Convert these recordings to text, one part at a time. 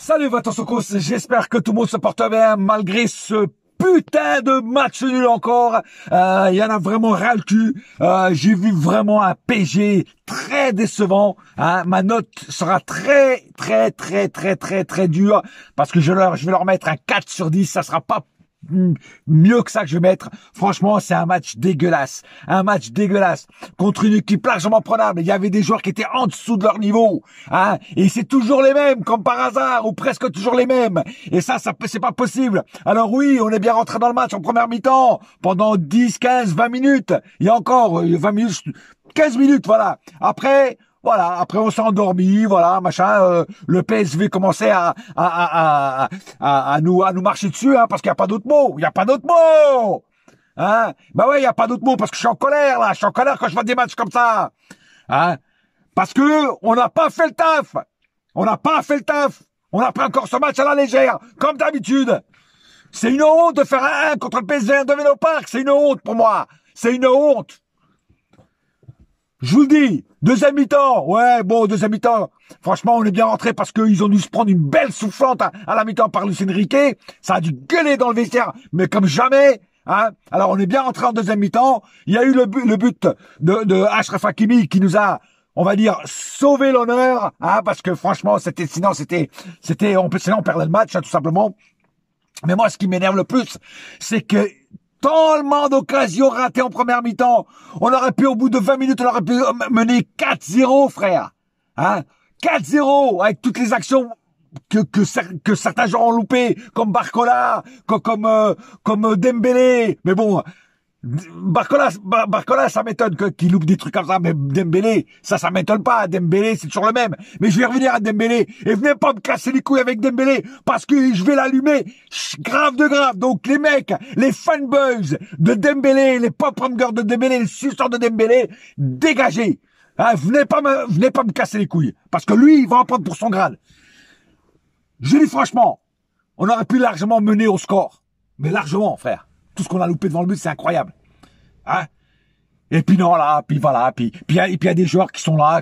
Salut Vatosokos, j'espère que tout le monde se porte bien malgré ce putain de match nul encore. Il y en a vraiment ras le cul. J'ai vu vraiment un PG très décevant. Ma note sera très dure parce que je vais leur mettre un 4 sur 10. Ça sera pas mieux que ça que je vais mettre. Franchement, c'est un match dégueulasse. Un match dégueulasse contre une équipe largement prenable. Il y avait des joueurs qui étaient en dessous de leur niveau. Et c'est toujours les mêmes, comme par hasard, ou presque toujours les mêmes. Et ça c'est pas possible. Alors oui, on est bien rentré dans le match en première mi-temps, pendant 10, 15, 20 minutes. Il y a encore 20 minutes, 15 minutes, voilà. Après, on s'est endormi, voilà, machin. Le PSV commençait à nous marcher dessus, parce qu'il n'y a pas d'autre mot. Il n'y a pas d'autre mot. Bah ouais, il n'y a pas d'autre mot parce que je suis en colère là. Je suis en colère quand je vois des matchs comme ça. Parce que on n'a pas fait le taf. On n'a pas fait le taf. On a pris encore ce match à la légère, comme d'habitude. C'est une honte de faire un 1 contre le PSV de Vélodrome Park. C'est une honte pour moi. C'est une honte. Je vous le dis, deuxième mi-temps, deuxième mi-temps, franchement, on est bien rentré parce qu'ils ont dû se prendre une belle soufflante à la mi-temps par Luis Enrique, ça a dû gueuler dans le vestiaire, mais comme jamais, Alors, on est bien rentré en deuxième mi-temps, il y a eu le but de Achraf Hakimi qui nous a, on va dire, sauvé l'honneur, parce que franchement, sinon on perdait le match, tout simplement. Mais moi, ce qui m'énerve le plus, c'est que tellement d'occasions ratées en première mi-temps. On aurait pu, au bout de 20 minutes, on aurait pu mener 4-0, frère. 4-0, avec toutes les actions que certains gens ont loupées, comme Barcola, comme Dembélé. Mais bon, Barcola, ça m'étonne qu'il loupe des trucs comme ça, mais Dembélé, ça m'étonne pas. Dembélé, c'est toujours le même. Mais je vais revenir à Dembélé. Et venez pas me casser les couilles avec Dembélé, parce que je vais l'allumer grave de grave. Donc les mecs, les fanboys de Dembélé, les pop-rungers de Dembélé, les suceurs de Dembélé, dégagez. Venez pas me casser les couilles, parce que lui, il va en prendre pour son grade. Je dis franchement, on aurait pu largement mener au score. Mais largement, frère. Tout ce qu'on a loupé devant le but, c'est incroyable. Et puis non, là, puis voilà, puis il y a des joueurs qui sont là,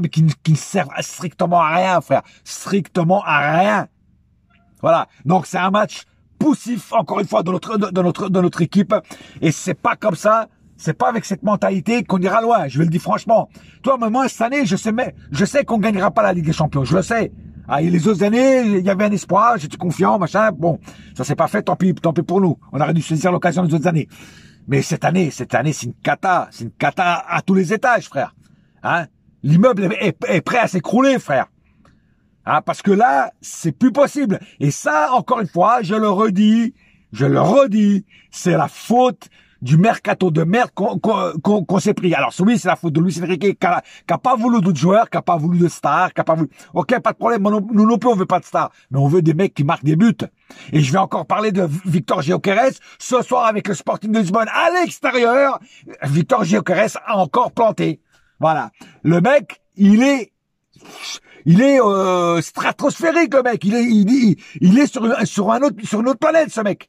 mais qui ne servent strictement à rien, frère. Strictement à rien. Voilà. Donc c'est un match poussif, encore une fois, de notre équipe. Et c'est pas comme ça. C'est pas avec cette mentalité qu'on ira loin. Je vais le dire franchement. Toi, moi, cette année, je sais qu'on gagnera pas la Ligue des Champions. Je le sais. Et les autres années, il y avait un espoir, j'étais confiant, machin. Bon, ça s'est pas fait, tant pis pour nous. On aurait dû saisir l'occasion des autres années. Mais cette année, c'est une cata. C'est une cata à tous les étages, frère. L'immeuble est prêt à s'écrouler, frère. Parce que là, c'est plus possible. Et ça, encore une fois, je le redis, c'est la faute du mercato de merde qu'on s'est pris. Alors oui, c'est la faute de Luis Enrique qui a pas voulu d'autres joueurs, qui a pas voulu de stars, qui a pas voulu. Ok, pas de problème. Nous non plus, on veut pas de stars, mais on veut des mecs qui marquent des buts. Et je vais encore parler de Victor Gyökeres ce soir avec le Sporting de Lisbonne à l'extérieur. Victor Gyökeres a encore planté. Voilà. Le mec, il est stratosphérique, le mec. Il est sur une autre planète, ce mec.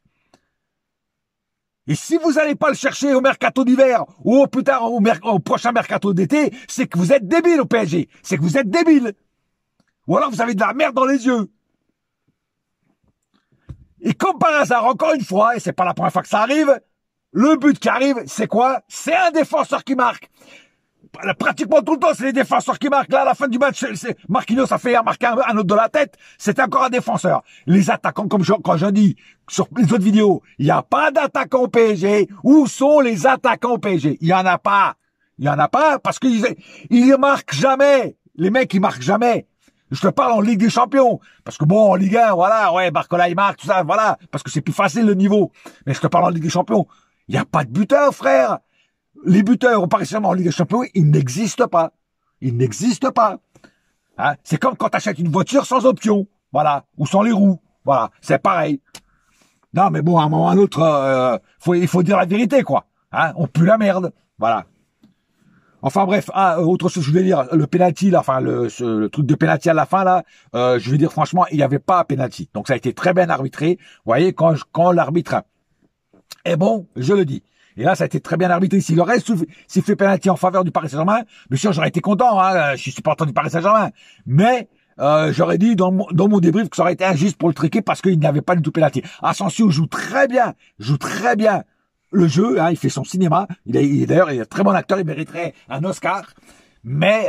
Et si vous n'allez pas le chercher au mercato d'hiver ou au prochain mercato d'été, c'est que vous êtes débile au PSG. C'est que vous êtes débile. Ou alors vous avez de la merde dans les yeux. Et comme par hasard, encore une fois, et c'est pas la première fois que ça arrive, le but qui arrive, c'est quoi? C'est un défenseur qui marque. Pratiquement tout le temps, c'est les défenseurs qui marquent. Là, à la fin du match, Marquinhos a fait marquer un autre de la tête. C'était encore un défenseur. Les attaquants, quand je dis sur les autres vidéos, il n'y a pas d'attaquants au PSG. Où sont les attaquants au PSG? Il y en a pas. Il y en a pas parce qu'ils marquent jamais. Les mecs, ils marquent jamais. Je te parle en Ligue des Champions. Parce que bon, en Ligue 1, voilà, ouais, Barcola, il marque, tout ça, voilà. Parce que c'est plus facile le niveau. Mais je te parle en Ligue des Champions. Il n'y a pas de buteur, frère. Les buteurs au Paris Saint-Germain en Ligue des Champions, ils n'existent pas. Ils n'existent pas. C'est comme quand tu achètes une voiture sans option. Voilà. Ou sans les roues. Voilà. C'est pareil. Non, mais bon, à un moment ou à un autre, il faut dire la vérité, quoi. On pue la merde. Voilà. Enfin bref, autre chose, je voulais dire, le penalty, là, enfin, le truc de penalty à la fin, là, je vais dire franchement, il n'y avait pas penalty. Donc ça a été très bien arbitré. Vous voyez, quand l'arbitre est bon, je le dis. Et là, ça a été très bien arbitré. S'il aurait fait penalty en faveur du Paris Saint-Germain, bien sûr, j'aurais été content. Je suis supporter du Paris Saint-Germain. Mais j'aurais dit dans mon débrief que ça aurait été injuste pour le triquer parce qu'il n'avait pas du tout penalty. Asensio joue très bien le jeu, hein, il fait son cinéma. D'ailleurs, il est un très bon acteur, il mériterait un Oscar. Mais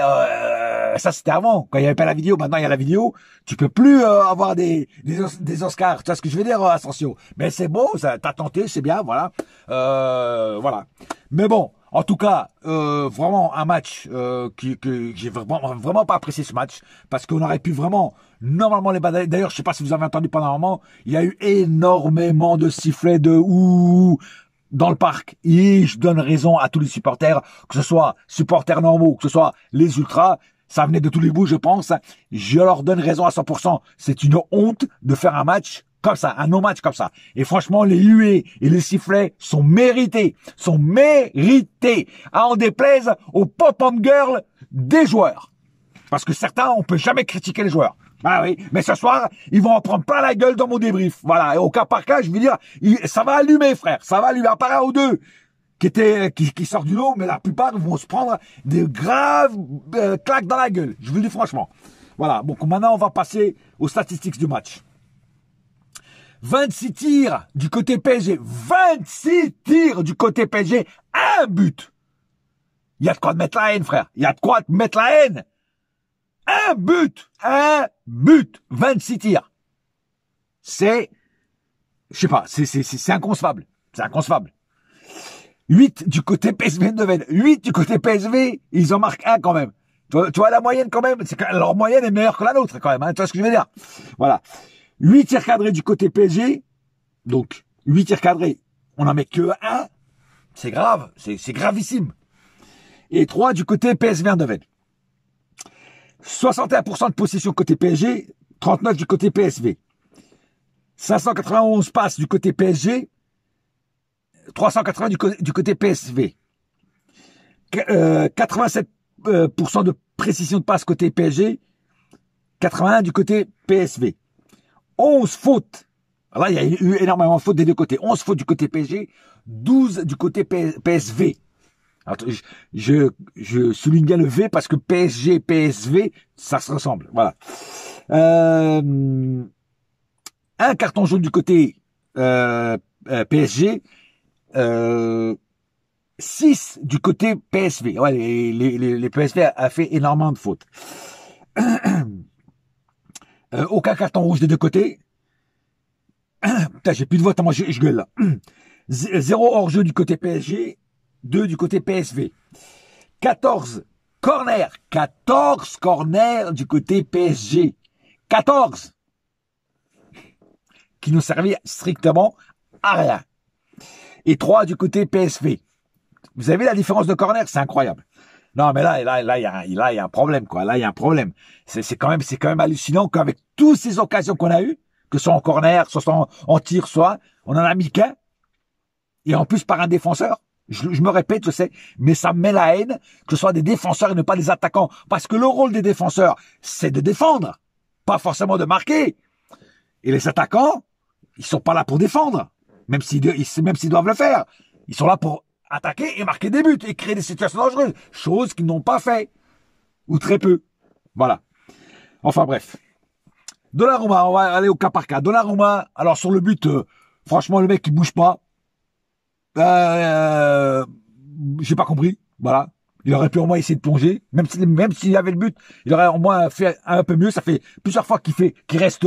ça c'était avant, quand il n'y avait pas la vidéo. Maintenant il y a la vidéo, tu peux plus avoir des Oscars. Tu vois ce que je veux dire, Asensio? Mais c'est beau, ça, t'as tenté, c'est bien, voilà, voilà. Mais bon, en tout cas, vraiment un match que j'ai vraiment pas apprécié ce match parce qu'on aurait pu vraiment normalement les battre. D'ailleurs, je sais pas si vous avez entendu pendant un moment, il y a eu énormément de sifflets de ouh dans le parc, et je donne raison à tous les supporters, que ce soit supporters normaux, que ce soit les ultras, ça venait de tous les bouts, je pense. Je leur donne raison à 100%. C'est une honte de faire un match comme ça, un non-match comme ça. Et franchement, les huées et les sifflets sont mérités. À en déplaise aux pop-up girls des joueurs. Parce que certains, on peut jamais critiquer les joueurs. Ah oui, mais ce soir, ils vont en prendre plein la gueule dans mon débrief. Voilà, et au cas par cas, je veux dire, ça va allumer, frère. Ça va allumer. À part un ou deux qui sortent du lot, mais la plupart vont se prendre des graves claques dans la gueule. Je vous le dis franchement. Voilà, donc maintenant, on va passer aux statistiques du match. 26 tirs du côté PSG. 26 tirs du côté PSG. Un but. Il y a de quoi te mettre la haine, frère. Il y a de quoi te mettre la haine. Un but, 26 tirs. C'est, je sais pas, c'est inconcevable. C'est inconcevable. 8 du côté PSV Eindhoven. 8 du côté PSV, ils en marquent un quand même. Tu vois la moyenne quand même, c'est que leur moyenne est meilleure que la nôtre quand même, hein, tu vois ce que je veux dire? Voilà. 8 tirs cadrés du côté PSG. Donc, 8 tirs cadrés, on en met que un. C'est grave, c'est gravissime. Et 3 du côté PSV Eindhoven. 61% de possession côté PSG, 39 du côté PSV. 591 passes du côté PSG, 380 du côté PSV. 87% de précision de passe côté PSG, 81 du côté PSV. 11 fautes. Là, il y a eu énormément de fautes des deux côtés. 11 fautes du côté PSG, 12 du côté PSV. Alors, je souligne bien le V parce que PSG, PSV, ça se ressemble. Voilà. Un carton jaune du côté PSG, 6 du côté PSV. Ouais, les PSV a fait énormément de fautes. Aucun carton rouge des deux côtés. Putain, j'ai plus de voix, moi je gueule là. 0 hors-jeu du côté PSG. 2 du côté PSV. 14 corners. 14 corners du côté PSG. 14. Qui nous servaient strictement à rien. Et 3 du côté PSV. Vous avez la différence de corner, c'est incroyable. Non, mais là, il y a un problème, quoi. Là, il y a un problème. C'est quand même hallucinant qu'avec toutes ces occasions qu'on a eues, que ce soit en corner, soit en tir, soit, on en a mis qu'un. Et en plus par un défenseur. Je me répète, je sais, mais ça me met la haine que ce soit des défenseurs et ne pas des attaquants. Parce que le rôle des défenseurs, c'est de défendre, pas forcément de marquer. Et les attaquants, ils sont pas là pour défendre, même s'ils doivent le faire. Ils sont là pour attaquer et marquer des buts et créer des situations dangereuses, chose qu'ils n'ont pas fait, ou très peu. Voilà. Enfin bref. Donnarumma, on va aller au cas par cas. Donnarumma, alors sur le but, franchement le mec il bouge pas. J'ai pas compris, voilà. Il aurait pu au moins essayer de plonger, même s'il avait le but, il aurait au moins fait un peu mieux. Ça fait plusieurs fois qu'il reste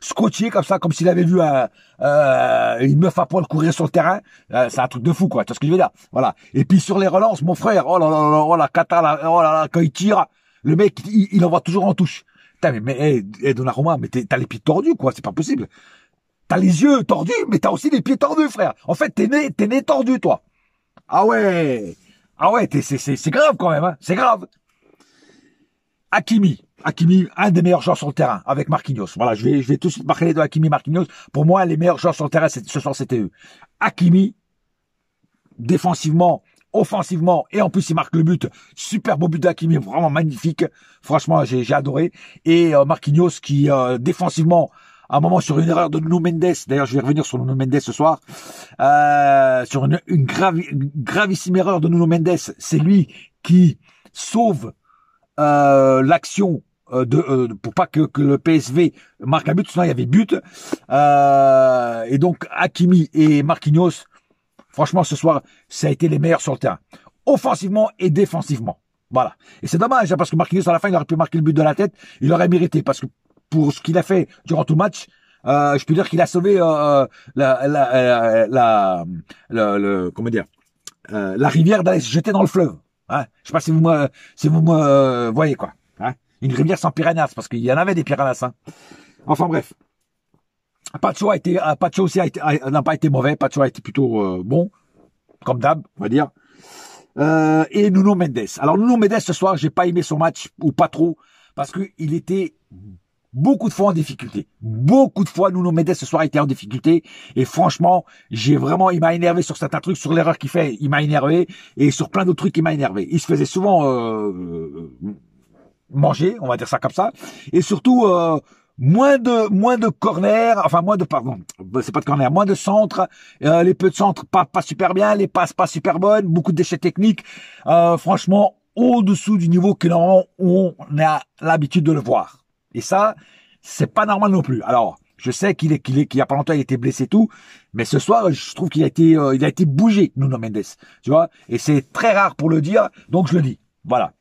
scotché comme ça, comme s'il avait vu une meuf à poil courir sur le terrain. C'est un truc de fou, quoi. Tu vois ce que je veux dire? Voilà. Et puis sur les relances, mon frère, oh là là là, oh la cata, oh là là, quand il tire, le mec, il envoie toujours en touche. Putain, mais Donnarumma, mais t'as les pieds tordus, quoi. C'est pas possible. T'as les yeux tordus, mais t'as aussi les pieds tordus, frère. En fait, t'es né tordu, toi. Ah ouais, c'est grave quand même, hein. C'est grave. Hakimi, un des meilleurs joueurs sur le terrain, avec Marquinhos. Voilà, je vais tout de suite marquer les deux Hakimi et Marquinhos. Pour moi, les meilleurs joueurs sur le terrain, ce soir, c'était eux. Hakimi, défensivement, offensivement, et en plus, il marque le but. Super beau but d'Hakimi, vraiment magnifique. Franchement, j'ai adoré. Et Marquinhos qui, défensivement, à un moment sur une erreur de Nuno Mendes, d'ailleurs je vais revenir sur Nuno Mendes ce soir, sur une gravissime erreur de Nuno Mendes, c'est lui qui sauve l'action pour pas que le PSV marque un but, sinon il y avait but. Et donc Hakimi et Marquinhos, franchement ce soir, ça a été les meilleurs sur le terrain, offensivement et défensivement. Voilà. Et c'est dommage, hein, parce que Marquinhos, à la fin, il aurait pu marquer le but de la tête. Il aurait mérité, parce que pour ce qu'il a fait durant tout le match, je peux dire qu'il a sauvé comment dire, la rivière d'aller se jeter dans le fleuve. Hein. Je sais pas si vous me voyez quoi. Hein. Une rivière sans piranhas, parce qu'il y en avait des piranhas. Hein. Enfin bref. Pacho aussi n'a pas été mauvais. Pacho a été plutôt bon, comme d'hab, on va dire. Et Nuno Mendes. Alors Nuno Mendes ce soir, j'ai pas aimé son match, ou pas trop, parce que il était beaucoup de fois en difficulté. Beaucoup de fois, Nuno Mendes ce soir était en difficulté. Et franchement, il m'a énervé sur certains trucs, sur l'erreur qu'il fait, il m'a énervé. Et sur plein d'autres trucs, il m'a énervé. Il se faisait souvent manger, on va dire ça comme ça. Et surtout, moins de corner, enfin c'est pas de corner, moins de centres, les peu de centres pas super bien, les passes pas super bonnes, beaucoup de déchets techniques. Franchement, au-dessous du niveau que normalement on a l'habitude de le voir. Et ça, c'est pas normal non plus. Alors, je sais qu'il y a pas longtemps, il était blessé et tout, mais ce soir, je trouve qu'il a été bougé, Nuno Mendes, tu vois. Et c'est très rare pour le dire, donc je le dis. Voilà.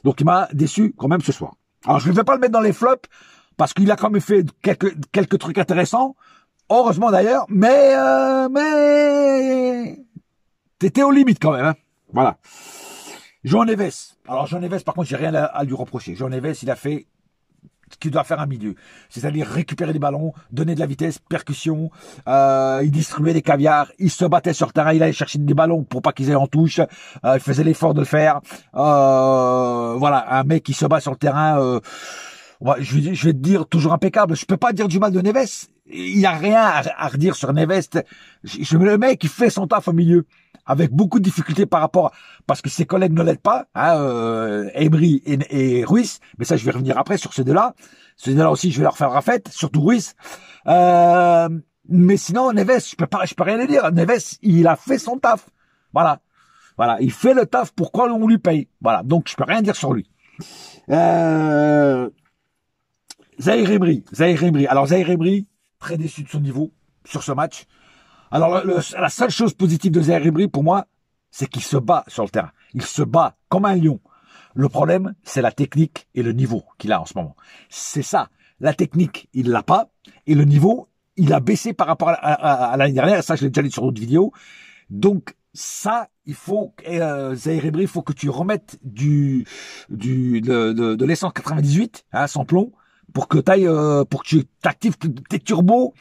Donc il m'a déçu quand même ce soir. Alors, je ne vais pas le mettre dans les flops, parce qu'il a quand même fait quelques trucs intéressants. Heureusement d'ailleurs, mais t'étais aux limites quand même, hein. Voilà. João Neves. Alors, João Neves, par contre, j'ai rien à lui reprocher. João Neves, il a fait ce qu'il doit faire un milieu, c'est-à-dire récupérer des ballons, donner de la vitesse, percussion, il distribuait des caviars, il se battait sur le terrain, il allait chercher des ballons pour pas qu'ils aient en touche, il faisait l'effort de le faire, voilà, un mec qui se bat sur le terrain, je vais te dire toujours impeccable, je peux pas dire du mal de Neves, il y a rien à redire sur Neves, le mec qui fait son taf au milieu, avec beaucoup de difficultés parce que ses collègues ne l'aident pas, hein, Emery et Ruiz, mais ça je vais revenir après sur ces deux-là. Ces deux-là aussi je vais leur faire rafette, surtout Ruiz. Mais sinon Neves, je peux rien lui dire. Neves, il a fait son taf. Voilà, il fait le taf pour quoi on lui paye. Voilà, donc je peux rien dire sur lui. Zahir Emery. Alors Zahir Emery, très déçu de son niveau sur ce match. Alors, la seule chose positive de Zahir Emery, pour moi, c'est qu'il se bat sur le terrain. Il se bat comme un lion. Le problème, c'est la technique et le niveau qu'il a en ce moment. C'est ça. La technique, il l'a pas. Et le niveau, il a baissé par rapport à l'année dernière. Ça, je l'ai déjà dit sur d'autres vidéos. Donc, ça, il faut, Zahir Emery, il faut que tu remettes de l'essence 98, hein, sans plomb, pour que tu actives tes turbos,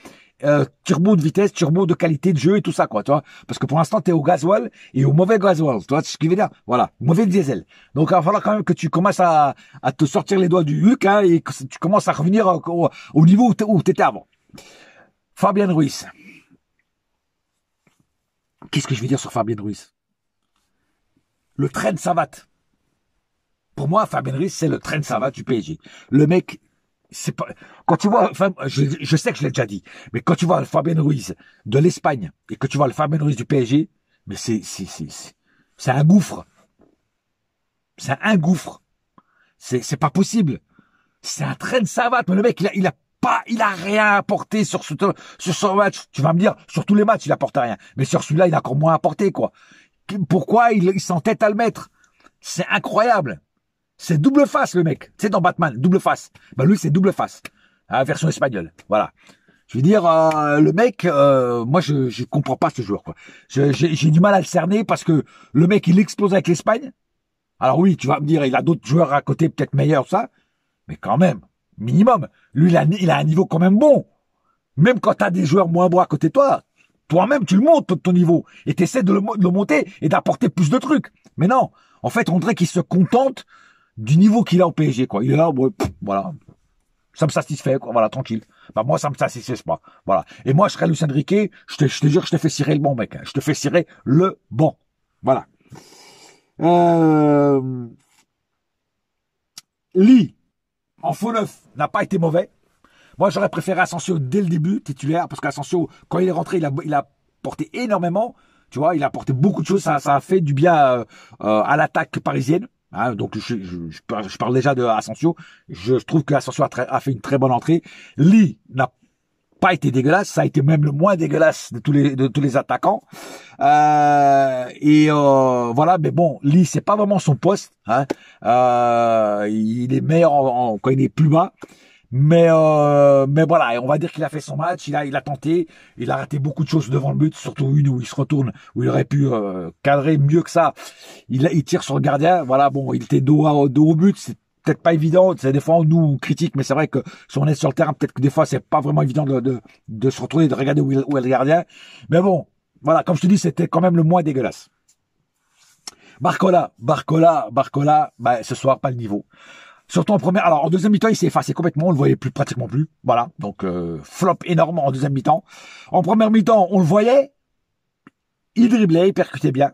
turbo de vitesse, turbo de qualité de jeu et tout ça, quoi, tu vois. Parce que pour l'instant, t'es au gasoil et au mauvais gasoil, tu vois ce que je veux dire? Voilà. Mauvais diesel. Donc, il va falloir quand même que tu commences à te sortir les doigts du huc, hein, et que tu commences à revenir au niveau où t'étais avant. Fabien Ruiz. Qu'est-ce que je vais dire sur Fabien Ruiz? Le train de savate. Pour moi, Fabien Ruiz, c'est le train de savate du PSG. Le mec, c'est pas, quand tu vois, enfin, je sais que je l'ai déjà dit, mais quand tu vois le Fabien Ruiz de l'Espagne et que tu vois le Fabien Ruiz du PSG, mais c'est un gouffre. C'est un gouffre. C'est pas possible. C'est un train de savate, mais le mec, il a rien apporté sur ce match. Tu vas me dire, sur tous les matchs, il apporte rien. Mais sur celui-là, il a encore moins apporté, quoi. Pourquoi il s'entête à le mettre? C'est incroyable. C'est double face, le mec. C'est dans Batman, double face. Ben lui, c'est double face. Hein, version espagnole. Voilà. Je veux dire, le mec, moi, je comprends pas ce joueur, quoi. J'ai du mal à le cerner parce que le mec, il explose avec l'Espagne. Alors oui, tu vas me dire, il a d'autres joueurs à côté, peut-être meilleurs, ça. Mais quand même, minimum. Lui, il a un niveau quand même bon. Même quand t'as des joueurs moins bons à côté de toi, toi-même, tu le montes, ton niveau. Et t'essaies de le monter et d'apporter plus de trucs. Mais non. En fait, on dirait qu'il se contente du niveau qu'il a au PSG, quoi. Il est là, ouais, voilà. Ça me satisfait, quoi. Voilà, tranquille. Bah, moi, ça me satisfait pas. Voilà. Et moi, je serais Luis Enrique, je te jure, je te fais cirer le bon, mec. Hein. Je te fais cirer le bon. Voilà. Lee, en faux neuf, n'a pas été mauvais. Moi, j'aurais préféré Asensio dès le début, titulaire, parce qu'Asensio, quand il est rentré, il a porté énormément. Tu vois, il a apporté beaucoup de choses. Ça a fait du bien à l'attaque parisienne. Hein, donc je parle déjà de Asensio. Je trouve que Asensio a fait une très bonne entrée. Lee n'a pas été dégueulasse, ça a été même le moins dégueulasse de tous les attaquants. Voilà, mais bon, Lee c'est pas vraiment son poste. Hein. Il est meilleur quand il est plus bas. Mais voilà, on va dire qu'il a fait son match, il a tenté, il a raté beaucoup de choses devant le but, surtout une où il se retourne, où il aurait pu cadrer mieux que ça. Il tire sur le gardien, voilà, bon, il était dos au but, c'est peut-être pas évident, c'est des fois nous on critique, mais c'est vrai que si on est sur le terrain, peut-être que des fois c'est pas vraiment évident de se retourner, de regarder où est le gardien. Mais bon, voilà, comme je te dis, c'était quand même le moins dégueulasse. Barcola, bah, ce soir, pas le niveau. Surtout en première, alors en deuxième mi-temps, il s'est effacé complètement, on le voyait pratiquement plus. Voilà, donc flop énorme en deuxième mi-temps. En première mi-temps, on le voyait, il driblait, il percutait bien,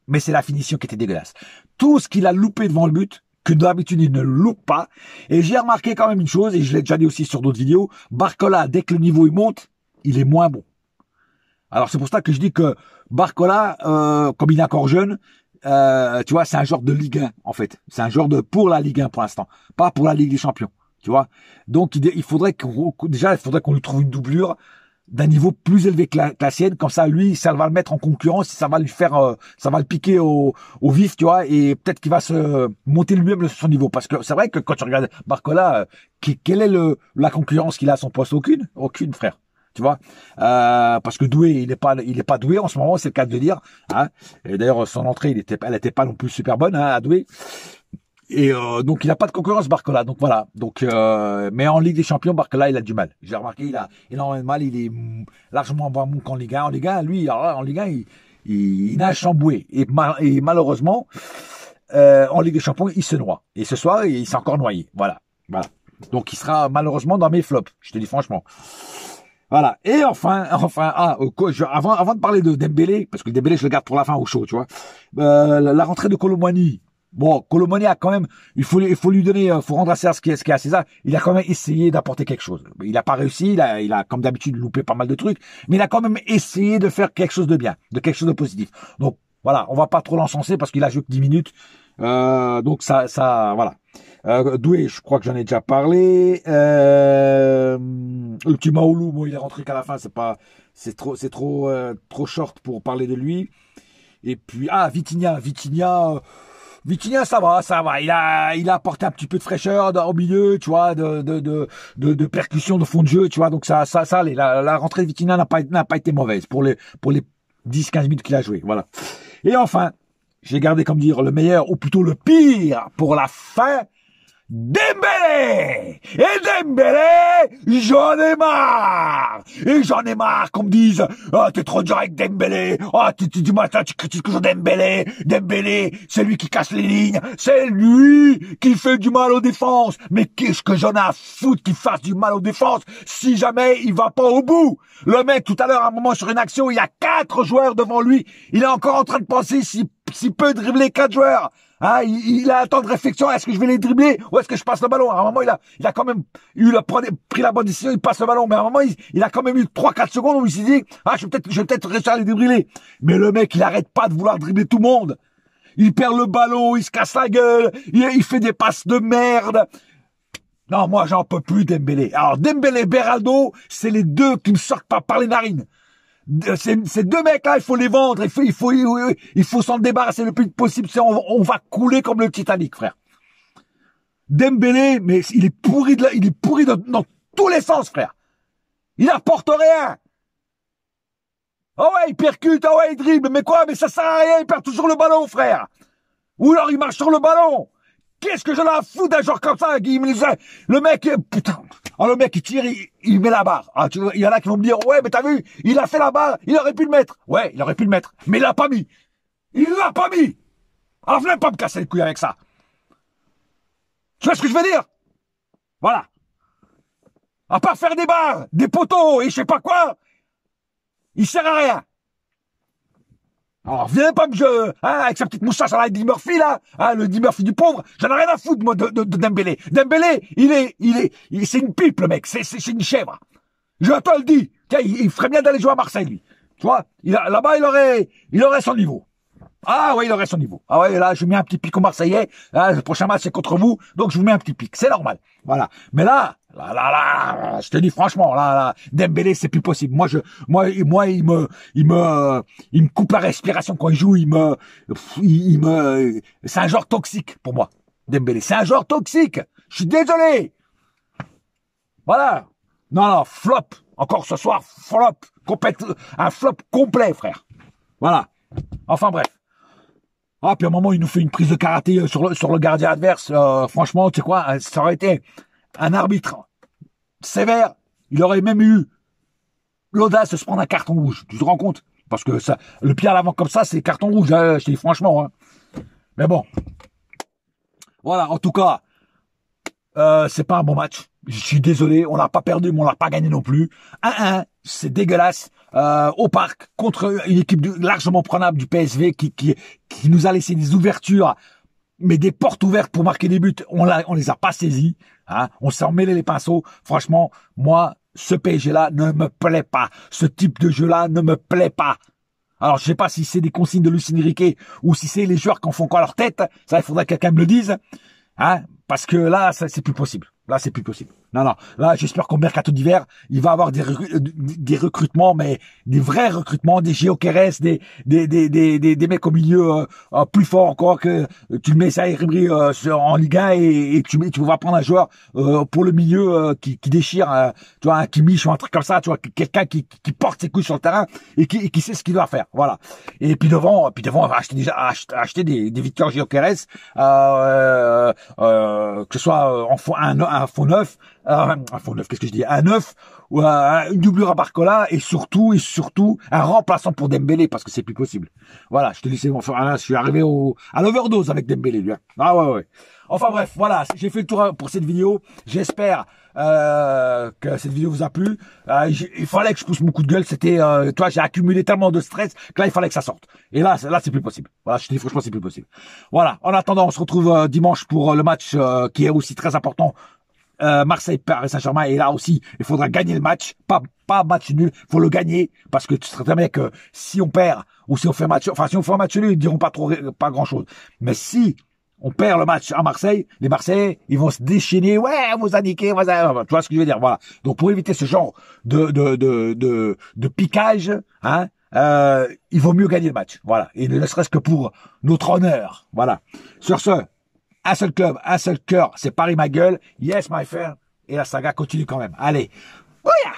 mais c'est la finition qui était dégueulasse. Tout ce qu'il a loupé devant le but, que d'habitude il ne loupe pas. Et j'ai remarqué quand même une chose, et je l'ai déjà dit aussi sur d'autres vidéos, Barcola, dès que le niveau il monte, il est moins bon. Alors c'est pour ça que je dis que Barcola, comme il est encore jeune, tu vois, c'est un genre de Ligue 1, en fait. C'est un genre de pour la Ligue 1 pour l'instant, pas pour la Ligue des Champions, tu vois. Donc, il faudrait qu'on lui trouve une doublure d'un niveau plus élevé que la sienne. Comme ça, lui, ça va le mettre en concurrence, ça va lui faire, ça va le piquer au vif, tu vois, et peut-être qu'il va se monter lui-même son niveau. Parce que c'est vrai que quand tu regardes Barcola, quelle est la concurrence qu'il a à son poste? Aucune, frère. Tu vois, parce que doué, il est pas doué en ce moment, c'est le cas de le dire. Hein. Et d'ailleurs, son entrée, elle était pas non plus super bonne, hein, à doué. Et donc, il a pas de concurrence, Barcola. Donc voilà. Donc, mais en Ligue des Champions, Barcola, il a du mal. J'ai remarqué, il a énormément de mal. Il est largement moins bon qu'en Ligue 1. En Ligue 1, lui, alors, en Ligue 1, il nage sans bouée. Et malheureusement, en Ligue des Champions, il se noie. Et ce soir, il s'est encore noyé. Voilà. Donc, il sera malheureusement dans mes flops. Je te dis franchement. Voilà. Et enfin, avant de parler de Dembélé, parce que Dembélé, je le garde pour la fin au show, tu vois. La rentrée de Kolo Muani. Bon, Kolo Muani a quand même, il faut lui donner, faut rendre à César ce qui est à César. Il a quand même essayé d'apporter quelque chose. Il a pas réussi, il a comme d'habitude loupé pas mal de trucs, mais il a quand même essayé de faire quelque chose de bien, de quelque chose de positif. Donc, voilà, on va pas trop l'encenser parce qu'il a joué que 10 minutes. Donc voilà. Doué, je crois que j'en ai déjà parlé. Ultimaoulou, bon, il est rentré qu'à la fin, c'est trop short pour parler de lui. Et puis, Vitinha, ça va. Il a apporté un petit peu de fraîcheur au milieu, tu vois, de percussion de fond de jeu, tu vois. Donc ça allait. La rentrée de Vitinha n'a pas été mauvaise pour les 10-15 minutes qu'il a joué. Voilà. Et enfin, j'ai gardé, comme dire, le meilleur, ou plutôt le pire, pour la fin. Dembélé! Et Dembélé, j'en ai marre! Et j'en ai marre qu'on me dise, t'es trop dur avec Dembélé, tu matin, tu critiques toujours Dembélé, c'est lui qui casse les lignes, c'est lui qui fait du mal aux défenses. Mais qu'est-ce que j'en ai à foutre qu'il fasse du mal aux défenses si jamais il va pas au bout? Le mec, tout à l'heure, à un moment, sur une action, il y a 4 joueurs devant lui, il est encore en train de penser s'il peut dribbler 4 joueurs. Hein, il a un temps de réflexion. Est-ce que je vais les dribbler ou est-ce que je passe le ballon? À un moment, il a quand même pris la bonne décision. Il passe le ballon, mais à un moment, il a quand même eu 3-4 secondes où il s'est dit, je vais peut-être réussir à les dribbler. Mais le mec, il arrête pas de vouloir dribbler tout le monde. Il perd le ballon, il se casse la gueule, il fait des passes de merde. Non, moi, j'en peux plus, Dembélé. Alors, Dembélé, Beraldo, c'est les deux qui me sortent par les narines. Ces 2 mecs-là, il faut les vendre, il faut s'en débarrasser le plus possible, on va couler comme le Titanic, frère. Dembélé, mais il est pourri dans tous les sens, frère. Il apporte rien. Ah ouais, il percute, ah ouais, il dribble, mais quoi, mais ça sert à rien, il perd toujours le ballon, frère. Ou alors il marche sur le ballon. Qu'est-ce que j'en ai à foutre d'un genre comme ça, le mec, putain. Le mec, il tire, il met la barre. Il y en a qui vont me dire, ouais, mais t'as vu, il a fait la barre, il aurait pu le mettre. Ouais, il aurait pu le mettre. Mais il l'a pas mis. Alors, venez pas me casser les couilles avec ça. Tu vois ce que je veux dire? Voilà. À part faire des barres, des poteaux et je sais pas quoi, il sert à rien. Alors, viens pas avec sa petite moustache à la Eddie Murphy, là, le Eddie Murphy du pauvre, j'en ai rien à foutre, moi, de Dembélé. Dembélé, c'est une pipe, le mec, c'est une chèvre. Je te le dis. Tiens, il ferait bien d'aller jouer à Marseille, lui. Tu vois, là-bas, il aurait son niveau. Ah oui, il aurait son niveau. Ah ouais, là, je mets un petit pic aux Marseillais. Là, le prochain match, c'est contre vous. Donc, je vous mets un petit pic. C'est normal. Voilà. Mais là, je te dis franchement, là, Dembélé, c'est plus possible. Moi, il me coupe la respiration quand il joue. C'est un joueur toxique pour moi. Dembélé, c'est un joueur toxique. Je suis désolé. Voilà. Non, flop. Encore ce soir, flop. Un flop complet, frère. Voilà. Enfin, bref. Ah, puis à un moment, il nous fait une prise de karaté sur le gardien adverse. Franchement, tu sais quoi, ça aurait été un arbitre sévère. Il aurait même eu l'audace de se prendre un carton rouge. Tu te rends compte? Parce que ça, le pied à l'avant comme ça, c'est carton rouge. Je te dis franchement. Hein. Mais bon. Voilà, en tout cas, c'est pas un bon match. Je suis désolé, on n'a pas perdu, mais on n'a pas gagné non plus. 1-1, c'est dégueulasse. Au parc, contre une équipe largement prenable du PSV qui nous a laissé des ouvertures, mais des portes ouvertes pour marquer des buts. On les a pas saisies. Hein. On s'est emmêlé les pinceaux. Franchement, moi, ce PSG-là ne me plaît pas. Ce type de jeu-là ne me plaît pas. Alors, je sais pas si c'est des consignes de Luis Enrique ou si c'est les joueurs qui en font quoi leur tête. Ça, il faudrait que quelqu'un me le dise. Hein, parce que là, c'est plus possible. Là, c'est plus possible. Non. Là, j'espère qu'au mercato d'hiver, il va avoir des recrutements, mais des vrais recrutements, des Gyökeres, des mecs au milieu plus forts encore que tu le mets ça en Ligue 1 et tu vas prendre un joueur pour le milieu qui déchire, tu vois, un Kimmich ou un truc comme ça, tu vois, quelqu'un qui porte ses couilles sur le terrain et qui sait ce qu'il doit faire. Voilà. Et puis devant, on va acheter des Victor Gyökeres, que ce soit un faux neuf, qu'est-ce que je dis, un neuf ou une doublure à Barcola et surtout un remplaçant pour Dembélé parce que c'est plus possible. Voilà, je te dis c'est bon, je suis arrivé à l'overdose avec Dembélé lui. Hein. Ah ouais. Enfin bref, voilà, j'ai fait le tour pour cette vidéo. J'espère que cette vidéo vous a plu. Il fallait que je pousse mon coup de gueule. C'était, toi, j'ai accumulé tellement de stress que là, il fallait que ça sorte. Et là, c'est plus possible. Voilà, je te dis franchement, c'est plus possible. Voilà. En attendant, on se retrouve dimanche pour le match qui est aussi très important. Marseille-Paris Saint-Germain. Et là aussi, il faudra gagner le match. Pas match nul. Faut le gagner parce que tu serais très bien que si on perd ou si on fait si on fait un match nul, ils diront pas grand chose. Mais si on perd le match à Marseille, les Marseillais, ils vont se déchaîner. Ouais, on vous a niqué, tu vois ce que je veux dire. Voilà. Donc, pour éviter ce genre de piquage, hein, il vaut mieux gagner le match. Voilà. Et ne serait-ce que pour notre honneur. Voilà. Sur ce, un seul club, un seul cœur, c'est Paris ma gueule. Yes, my friend. Et la saga continue quand même. Allez. Ouya!